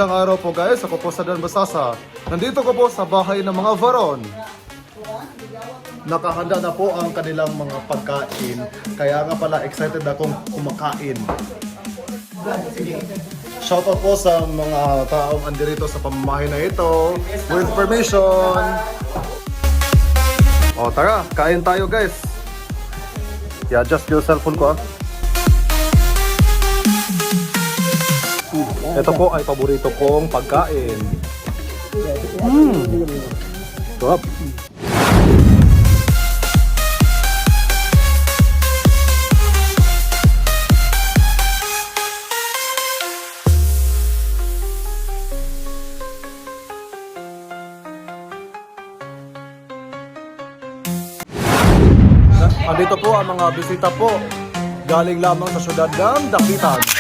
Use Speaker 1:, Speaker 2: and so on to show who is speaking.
Speaker 1: Magandang araw po guys, ako po sa Dan Basasa. Nandito ko po sa bahay ng mga Varon. Nakahanda na po ang kanilang mga pagkain. Kaya nga pala excited akong kumakain. Shoutout po sa mga taong andirito sa pamamahay na ito. With permission. O tara, kain tayo guys. I-adjust yung cellphone ko ah. Ito po ay paborito kong pagkain. Sarap. Andito po ang mga bisita po. Galing lamang sa syudad ng Dapitan.